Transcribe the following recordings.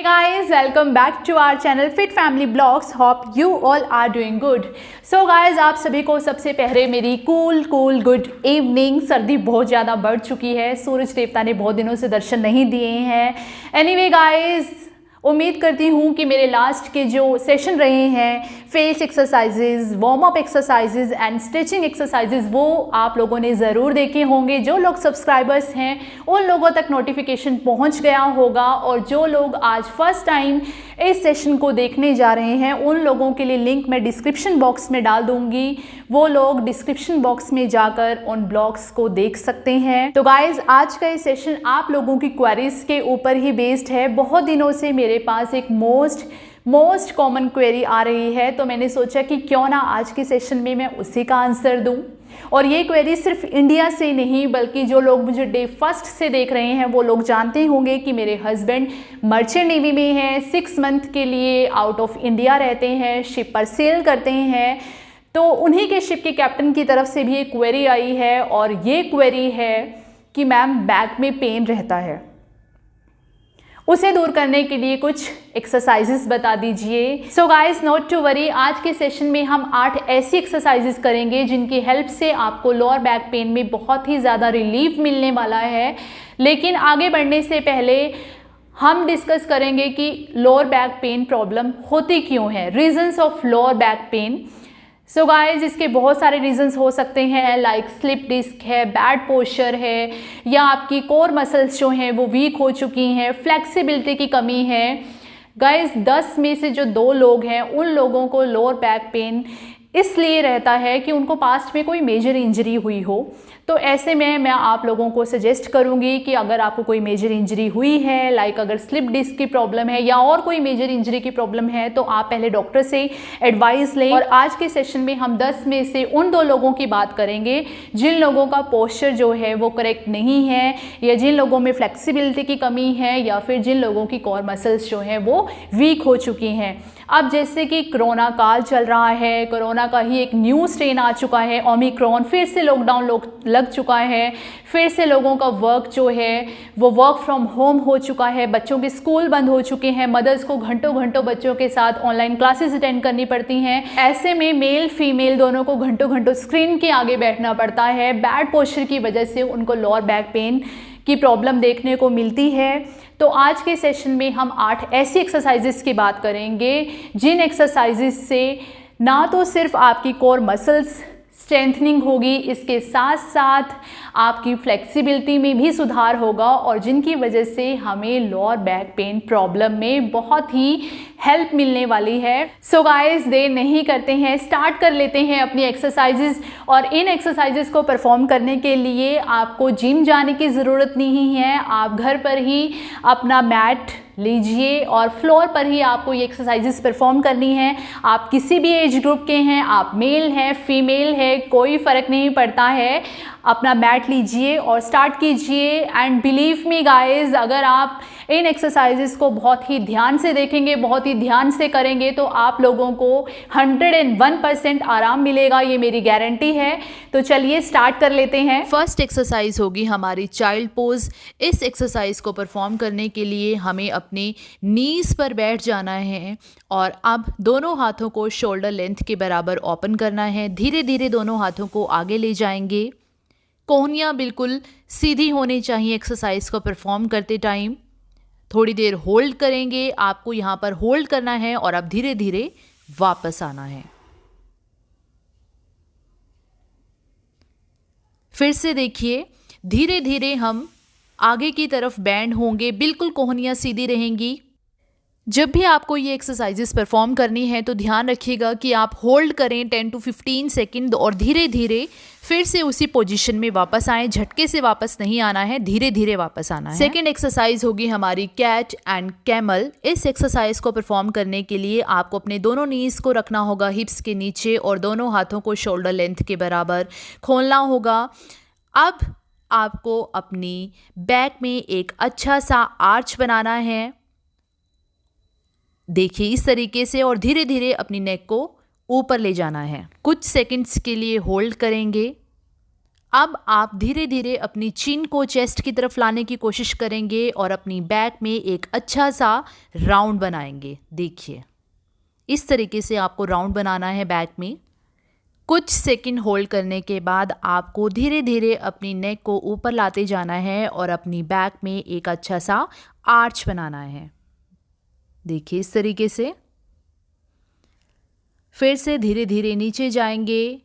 guys, welcome back to our channel Fit Family Blogs. Hope you all are doing good. So guys, आप सभी को सबसे पहले मेरी कूल गुड इवनिंग। सर्दी बहुत ज़्यादा बढ़ चुकी है, सूरज देवता ने बहुत दिनों से दर्शन नहीं दिए हैं। एनीवे गाइस, उम्मीद करती हूँ कि मेरे लास्ट के जो सेशन रहे हैं, face exercises, warm up exercises and stretching exercises, वो आप लोगों ने ज़रूर देखे होंगे। जो लोग सब्सक्राइबर्स हैं उन लोगों तक नोटिफिकेशन पहुँच गया होगा, और जो लोग आज फर्स्ट टाइम इस सेशन को देखने जा रहे हैं उन लोगों के लिए लिंक मैं डिस्क्रिप्शन बॉक्स में डाल दूँगी। वो लोग डिस्क्रिप्शन बॉक्स में जाकर उन ब्लॉग्स को देख सकते हैं। तो गाइज, आज का ये सेशन आप लोगों की क्वेरीज के ऊपर ही बेस्ड है। बहुत दिनों से मेरे पास एक मोस्ट कॉमन क्वेरी आ रही है, तो मैंने सोचा कि क्यों ना आज के सेशन में मैं उसी का आंसर दूं। और ये क्वेरी सिर्फ इंडिया से नहीं, बल्कि जो लोग मुझे डे फर्स्ट से देख रहे हैं वो लोग जानते होंगे कि मेरे हस्बैंड मर्चेंट नेवी में हैं, 6 मंथ के लिए आउट ऑफ इंडिया रहते हैं, शिप पर सेल करते हैं। तो उन्हीं के शिप के कैप्टन की तरफ से भी एक क्वेरी आई है, और ये क्वेरी है कि मैम बैक में पेन रहता है, उसे दूर करने के लिए कुछ एक्सरसाइजेस बता दीजिए। So guys, not to worry, आज के सेशन में हम 8 ऐसी एक्सरसाइजेस करेंगे जिनकी हेल्प से आपको लोअर बैक पेन में बहुत ही ज़्यादा रिलीफ मिलने वाला है। लेकिन आगे बढ़ने से पहले हम डिस्कस करेंगे कि लोअर बैक पेन प्रॉब्लम होती क्यों है, reasons of lower back pain. So guys, इसके बहुत सारे रीजंस हो सकते हैं, लाइक स्लिप डिस्क है, बैड पोस्चर है, या आपकी कोर मसल्स जो हैं वो वीक हो चुकी हैं, फ्लेक्सिबिलिटी की कमी है। गाइज, 10 में से जो 2 लोग हैं उन लोगों को लोअर बैक पेन इसलिए रहता है कि उनको पास्ट में कोई मेजर इंजरी हुई हो। तो ऐसे में मैं आप लोगों को सजेस्ट करूंगी कि अगर आपको कोई मेजर इंजरी हुई है, लाइक अगर स्लिप डिस्क की प्रॉब्लम है या और कोई मेजर इंजरी की प्रॉब्लम है, तो आप पहले डॉक्टर से एडवाइस लें। और आज के सेशन में हम 10 में से उन 2 लोगों की बात करेंगे जिन लोगों का पोस्चर जो है वो करेक्ट नहीं है, या जिन लोगों में फ्लेक्सिबिलिटी की कमी है, या फिर जिन लोगोों की कोर मसल्स जो हैं वो वीक हो चुकी हैं। अब जैसे कि कोरोना काल चल रहा है, कोरोना का ही एक न्यू स्ट्रेन आ चुका है, ओमिक्रॉन, फिर से लॉकडाउन लग चुका है, फिर से लोगों का वर्क जो है वो वर्क फ्रॉम होम हो चुका है, बच्चों के स्कूल बंद हो चुके हैं, मदर्स को घंटों बच्चों के साथ ऑनलाइन क्लासेस अटेंड करनी पड़ती हैं। ऐसे में मेल फीमेल दोनों को घंटों स्क्रीन के आगे बैठना पड़ता है। बैड पोस्चर की वजह से उनको लोअर बैक पेन की प्रॉब्लम देखने को मिलती है। तो आज के सेशन में हम 8 ऐसी एक्सरसाइजेस की बात करेंगे जिन एक्सरसाइजेस से ना तो सिर्फ आपकी कोर मसल्स स्ट्रेंथनिंग होगी, इसके साथ साथ आपकी फ्लेक्सिबिलिटी में भी सुधार होगा, और जिनकी वजह से हमें लोअर बैक पेन प्रॉब्लम में बहुत ही हेल्प मिलने वाली है। सो गाइस, देर नहीं करते हैं, स्टार्ट कर लेते हैं अपनी एक्सरसाइजेस। और इन एक्सरसाइजेस को परफॉर्म करने के लिए आपको जिम जाने की ज़रूरत नहीं है, आप घर पर ही अपना मैट लीजिए और फ्लोर पर ही आपको ये एक्सरसाइजेस परफॉर्म करनी है। आप किसी भी एज ग्रुप के हैं, आप मेल हैं, फीमेल है, कोई फ़र्क नहीं पड़ता है। अपना मैट लीजिए और स्टार्ट कीजिए। एंड बिलीव मी गाइज, अगर आप इन एक्सरसाइजेस को बहुत ही ध्यान से देखेंगे, बहुत ही ध्यान से करेंगे, तो आप लोगों को 101% आराम मिलेगा, ये मेरी गारंटी है। तो चलिए स्टार्ट कर लेते हैं। फर्स्ट एक्सरसाइज होगी हमारी चाइल्ड पोज। इस एक्सरसाइज को परफॉर्म करने के लिए हमें अपने नीज पर बैठ जाना है, और अब दोनों हाथों को शोल्डर लेंथ के बराबर ओपन करना है। धीरे धीरे दोनों हाथों को आगे ले जाएंगे। कोहनियाँ बिल्कुल सीधी होनी चाहिए एक्सरसाइज को परफॉर्म करते टाइम। थोड़ी देर होल्ड करेंगे, आपको यहाँ पर होल्ड करना है, और अब धीरे धीरे वापस आना है। फिर से देखिए, धीरे धीरे हम आगे की तरफ बैंड होंगे, बिल्कुल कोहनियाँ सीधी रहेंगी। जब भी आपको ये एक्सरसाइजेस परफॉर्म करनी है तो ध्यान रखिएगा कि आप होल्ड करें 10 to 15 सेकेंड, और धीरे धीरे फिर से उसी पोजीशन में वापस आएं। झटके से वापस नहीं आना है, धीरे धीरे वापस आना है। सेकेंड एक्सरसाइज होगी हमारी कैट एंड कैमल। इस एक्सरसाइज को परफॉर्म करने के लिए आपको अपने दोनों नीज को रखना होगा हिप्स के नीचे, और दोनों हाथों को शोल्डर लेंथ के बराबर खोलना होगा। अब आपको अपनी बैक में एक अच्छा सा आर्च बनाना है, देखिए इस तरीके से, और धीरे धीरे अपनी नेक को ऊपर ले जाना है। कुछ सेकंड्स के लिए होल्ड करेंगे। अब आप धीरे धीरे अपनी चिन को चेस्ट की तरफ लाने की कोशिश करेंगे और अपनी बैक में एक अच्छा सा राउंड बनाएंगे। देखिए, इस तरीके से आपको राउंड बनाना है बैक में। कुछ सेकंड होल्ड करने के बाद आपको धीरे धीरे अपनी नेक को ऊपर लाते जाना है और अपनी बैक में एक अच्छा सा आर्च बनाना है। देखिए, इस तरीके से। फिर से धीरे धीरे नीचे जाएंगे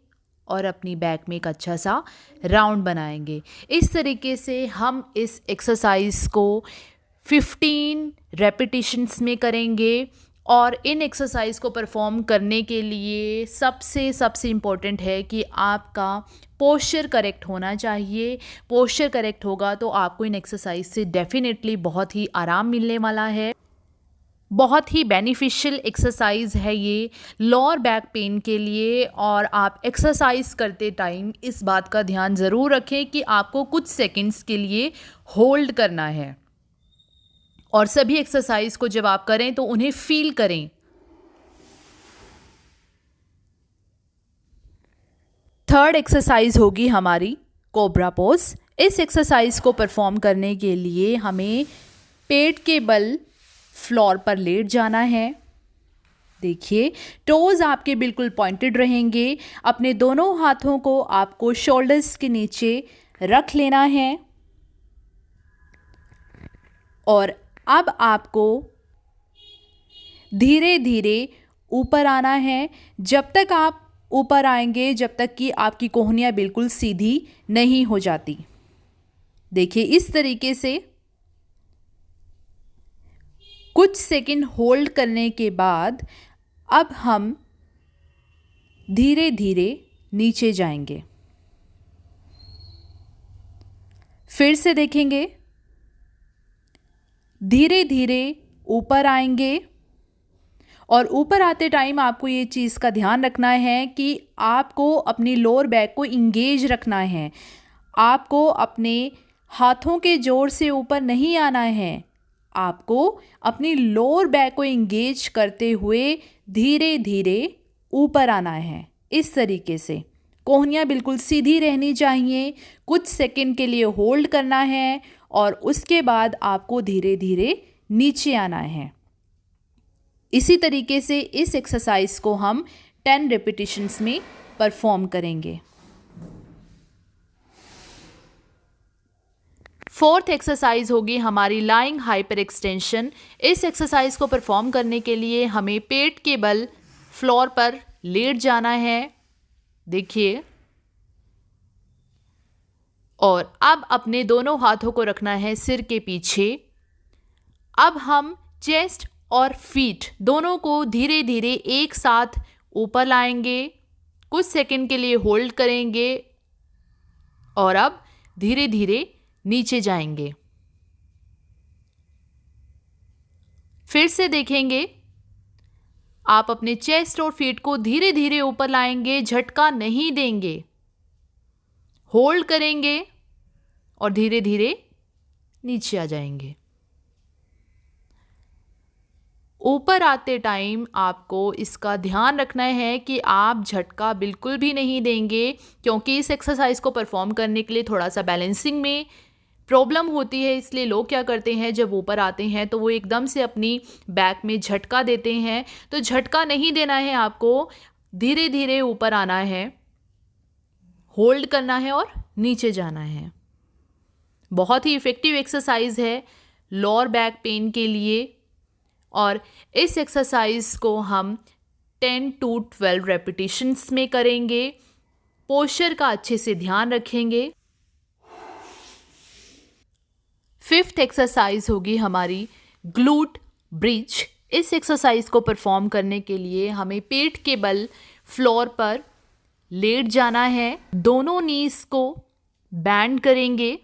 और अपनी बैक में एक अच्छा सा राउंड बनाएंगे। इस तरीके से हम इस एक्सरसाइज को 15 रेपिटेशंस में करेंगे। और इन एक्सरसाइज को परफॉर्म करने के लिए सबसे इम्पोर्टेंट है कि आपका पोस्चर करेक्ट होना चाहिए। पोस्चर करेक्ट होगा तो आपको इन एक्सरसाइज से डेफिनेटली बहुत ही आराम मिलने वाला है। बहुत ही बेनिफिशियल एक्सरसाइज है ये लोअर बैक पेन के लिए। और आप एक्सरसाइज करते टाइम इस बात का ध्यान ज़रूर रखें कि आपको कुछ सेकंड्स के लिए होल्ड करना है। और सभी एक्सरसाइज को जब आप करें तो उन्हें फील करें। थर्ड एक्सरसाइज होगी हमारी कोबरा पोज। इस एक्सरसाइज को परफॉर्म करने के लिए हमें पेट के बल फ्लोर पर लेट जाना है। देखिए, टोज आपके बिल्कुल पॉइंटेड रहेंगे। अपने दोनों हाथों को आपको शोल्डर्स के नीचे रख लेना है और अब आपको धीरे धीरे ऊपर आना है। जब तक आप ऊपर आएंगे, जब तक कि आपकी कोहनियाँ बिल्कुल सीधी नहीं हो जाती। देखिए, इस तरीके से कुछ सेकंड होल्ड करने के बाद अब हम धीरे धीरे नीचे जाएंगे। फिर से देखेंगे, धीरे धीरे ऊपर आएंगे। और ऊपर आते टाइम आपको ये चीज़ का ध्यान रखना है कि आपको अपनी लोअर बैक को इंगेज रखना है। आपको अपने हाथों के जोर से ऊपर नहीं आना है। आपको अपनी लोअर बैक को इंगेज करते हुए धीरे धीरे ऊपर आना है। इस तरीके से कोहनियाँ बिल्कुल सीधी रहनी चाहिए। कुछ सेकंड के लिए होल्ड करना है और उसके बाद आपको धीरे धीरे नीचे आना है। इसी तरीके से इस एक्सरसाइज को हम 10 रेपिटेशंस में परफॉर्म करेंगे। फोर्थ एक्सरसाइज होगी हमारी लाइंग हाइपर एक्सटेंशन। इस एक्सरसाइज को परफॉर्म करने के लिए हमें पेट के बल फ्लोर पर लेट जाना है। देखिए, और अब अपने दोनों हाथों को रखना है सिर के पीछे। अब हम चेस्ट और फीट दोनों को धीरे धीरे एक साथ ऊपर लाएंगे। कुछ सेकंड के लिए होल्ड करेंगे और अब धीरे धीरे नीचे जाएंगे। फिर से देखेंगे, आप अपने चेस्ट और फीट को धीरे धीरे ऊपर लाएंगे, झटका नहीं देंगे, होल्ड करेंगे और धीरे धीरे नीचे आ जाएंगे। ऊपर आते टाइम आपको इसका ध्यान रखना है कि आप झटका बिल्कुल भी नहीं देंगे, क्योंकि इस एक्सरसाइज को परफॉर्म करने के लिए थोड़ा सा बैलेंसिंग में प्रॉब्लम होती है। इसलिए लोग क्या करते हैं, जब ऊपर आते हैं तो वो एकदम से अपनी बैक में झटका देते हैं। तो झटका नहीं देना है, आपको धीरे धीरे ऊपर आना है, होल्ड करना है और नीचे जाना है। बहुत ही इफ़ेक्टिव एक्सरसाइज है लोअर बैक पेन के लिए। और इस एक्सरसाइज को हम 10 to 12 रेपिटेशंस में करेंगे। पोस्चर का अच्छे से ध्यान रखेंगे। फिफ्थ एक्सरसाइज होगी हमारी ग्लूट ब्रिज। इस एक्सरसाइज को परफॉर्म करने के लिए हमें पेट के बल फ्लोर पर लेट जाना है। दोनों नीज को बैंड करेंगे।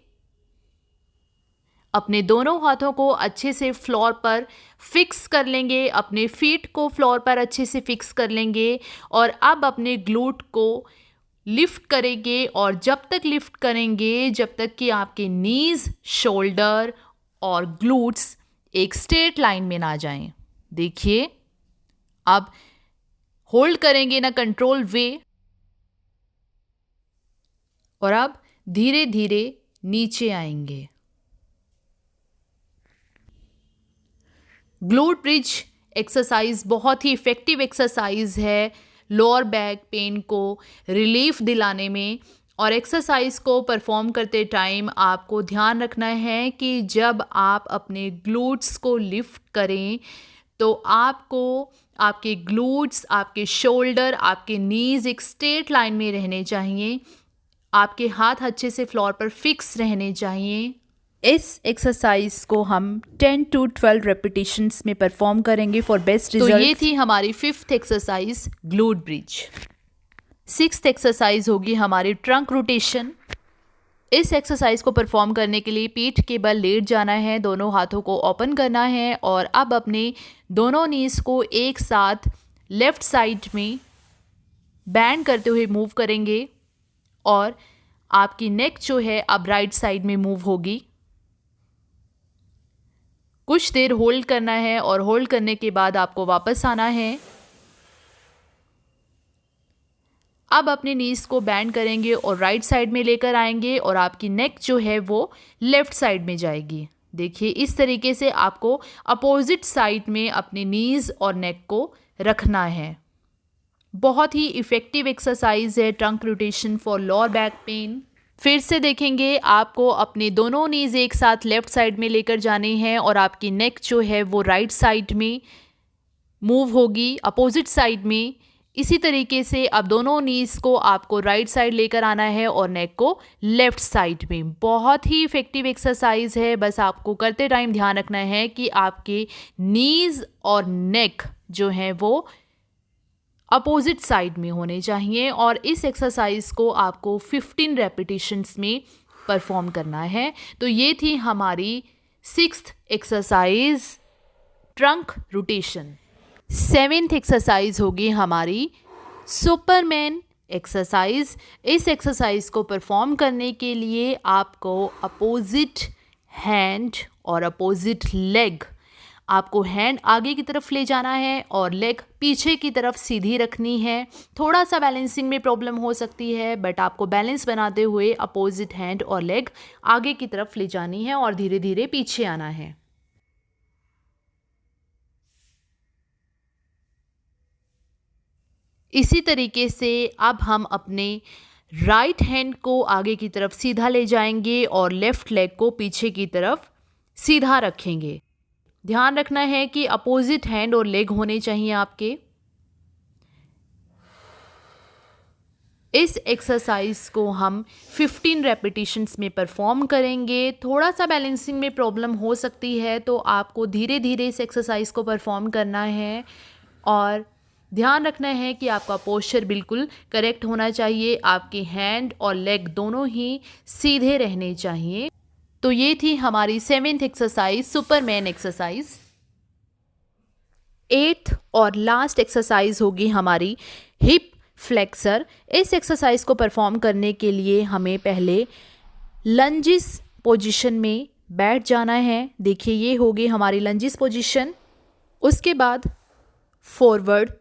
अपने दोनों हाथों को अच्छे से फ्लोर पर फिक्स कर लेंगे। अपने फीट को फ्लोर पर अच्छे से फिक्स कर लेंगे और अब अपने ग्लूट को लिफ्ट करेंगे। और जब तक लिफ्ट करेंगे, जब तक कि आपके नीज, शोल्डर और ग्लूट्स एक स्ट्रेट लाइन में ना जाएं। देखिए, अब होल्ड करेंगे ना कंट्रोल वे और अब धीरे धीरे नीचे आएंगे। ग्लूट ब्रिज एक्सरसाइज बहुत ही इफ़ेक्टिव एक्सरसाइज है लोअर बैक पेन को रिलीफ दिलाने में। और एक्सरसाइज को परफॉर्म करते टाइम आपको ध्यान रखना है कि जब आप अपने ग्लूट्स को लिफ्ट करें तो आपको आपके ग्लूट्स, आपके शोल्डर, आपके नीज एक स्ट्रेट लाइन में रहने चाहिए। आपके हाथ अच्छे से फ्लोर पर फिक्स रहने चाहिए। इस एक्सरसाइज को हम 10 to 12 रेपिटेशंस में परफॉर्म करेंगे फॉर बेस्ट रिजल्ट। तो ये थी हमारी 5th exercise glute bridge. 6th exercise होगी हमारी ट्रंक रोटेशन। इस एक्सरसाइज को परफॉर्म करने के लिए पीठ के बल लेट जाना है, दोनों हाथों को ओपन करना है और अब अपने दोनों नीज को एक साथ लेफ्ट साइड में बैंड करते हुए मूव करेंगे और आपकी नेक जो है अब राइट साइड में मूव होगी। कुछ देर होल्ड करना है और होल्ड करने के बाद आपको वापस आना है। अब अपने नीज को बैंड करेंगे और राइट साइड में लेकर आएंगे और आपकी नेक जो है वो लेफ्ट साइड में जाएगी। देखिए इस तरीके से आपको अपोजिट साइड में अपने नीज और नेक को रखना है। बहुत ही इफ़ेक्टिव एक्सरसाइज है trunk rotation for lower back pain. फिर से देखेंगे, आपको अपने दोनों नीज एक साथ लेफ्ट साइड में लेकर जाने हैं और आपकी नेक जो है वो राइट साइड में मूव होगी अपोजिट साइड में। इसी तरीके से अब दोनों नीज को आपको राइट साइड लेकर आना है और नेक को लेफ्ट साइड में। बहुत ही इफ़ेक्टिव एक्सरसाइज है, बस आपको करते टाइम ध्यान रखना है कि आपके नीज और नेक जो है वो अपोजिट साइड में होने चाहिए। और इस एक्सरसाइज को आपको 15 रेपिटेशंस में परफॉर्म करना है। तो ये थी हमारी 6th exercise trunk rotation. 7th exercise होगी हमारी सुपरमैन एक्सरसाइज। इस एक्सरसाइज को परफॉर्म करने के लिए आपको अपोजिट हैंड और अपोजिट लेग, आपको हैंड आगे की तरफ ले जाना है और लेग पीछे की तरफ सीधी रखनी है। थोड़ा सा बैलेंसिंग में प्रॉब्लम हो सकती है बट आपको बैलेंस बनाते हुए अपोजिट हैंड और लेग आगे की तरफ ले जानी है और धीरे धीरे पीछे आना है। इसी तरीके से अब हम अपने राइट हैंड को आगे की तरफ सीधा ले जाएंगे और लेफ्ट लेग को पीछे की तरफ सीधा रखेंगे। ध्यान रखना है कि अपोजिट हैंड और लेग होने चाहिए आपके। इस एक्सरसाइज को हम 15 रेपिटेशंस में परफॉर्म करेंगे। थोड़ा सा बैलेंसिंग में प्रॉब्लम हो सकती है तो आपको धीरे धीरे इस एक्सरसाइज को परफॉर्म करना है और ध्यान रखना है कि आपका पोस्चर बिल्कुल करेक्ट होना चाहिए। आपके हैंड और लेग दोनों ही सीधे रहने चाहिए। तो ये थी हमारी 7th exercise Superman exercise. 8th और लास्ट एक्सरसाइज होगी हमारी हिप फ्लेक्सर। इस एक्सरसाइज को परफॉर्म करने के लिए हमें पहले लंजिस पोजीशन में बैठ जाना है। देखिए ये होगी हमारी लंजिस पोजीशन। उसके बाद फॉरवर्ड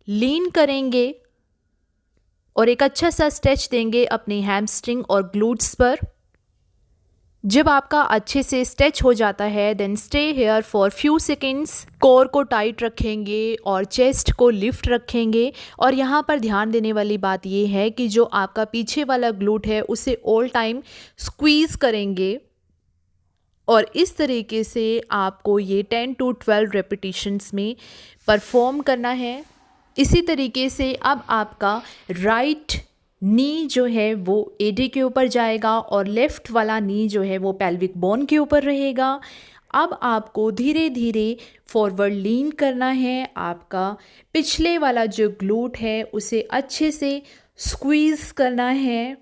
लीन करेंगे और एक अच्छा सा स्ट्रेच देंगे अपनी हैमस्ट्रिंग और ग्लूट्स पर। जब आपका अच्छे से स्ट्रेच हो जाता है then stay here for few seconds. Core को टाइट रखेंगे और चेस्ट को लिफ्ट रखेंगे। और यहाँ पर ध्यान देने वाली बात ये है कि जो आपका पीछे वाला ग्लूट है उसे ऑल टाइम स्क्वीज़ करेंगे और इस तरीके से आपको ये 10 to 12 रेपिटेशंस में परफॉर्म करना है। इसी तरीके से अब आपका राइट नी जो है वो एडी के ऊपर जाएगा और लेफ़्ट वाला नी जो है वो पेल्विक बोन के ऊपर रहेगा। अब आपको धीरे धीरे फॉरवर्ड लीन करना है। आपका पिछले वाला जो ग्लूट है उसे अच्छे से स्क्वीज़ करना है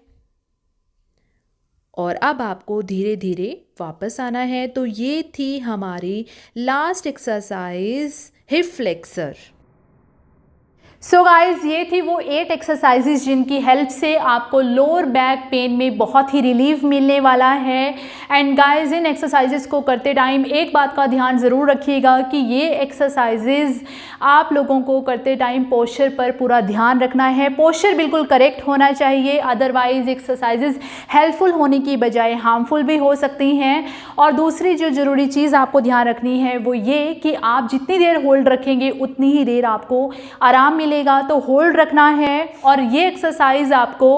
और अब आपको धीरे धीरे वापस आना है। तो ये थी हमारी last exercise hip flexor. So guys ये थी वो 8 एक्सरसाइजेज जिनकी हेल्प से आपको लोअर बैक पेन में बहुत ही रिलीफ मिलने वाला है। एंड गाइज इन एक्सरसाइजेज को करते टाइम एक बात का ध्यान ज़रूर रखिएगा कि ये एक्सरसाइजेज आप लोगों को करते टाइम पोस्चर पर पूरा ध्यान रखना है। पोस्चर बिल्कुल करेक्ट होना चाहिए, अदरवाइज एक्सरसाइजेज हेल्पफुल होने की बजाय हार्मफुल भी हो सकती हैं। और दूसरी जो ज़रूरी चीज़ आपको ध्यान रखनी है वो ये कि आप जितनी देर होल्ड रखेंगे उतनी ही देर आपको आराम मिलेगा, तो होल्ड रखना है। और ये एक्सरसाइज आपको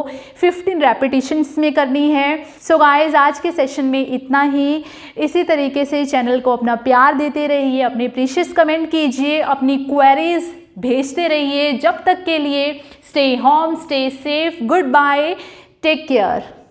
15 रेपिटेशंस में करनी है। सो गाइज आज के सेशन में इतना ही। इसी तरीके से चैनल को अपना प्यार देते रहिए, अपने प्रीशियस कमेंट कीजिए, अपनी क्वेरीज भेजते रहिए। जब तक के लिए stay home, stay safe, goodbye, take care.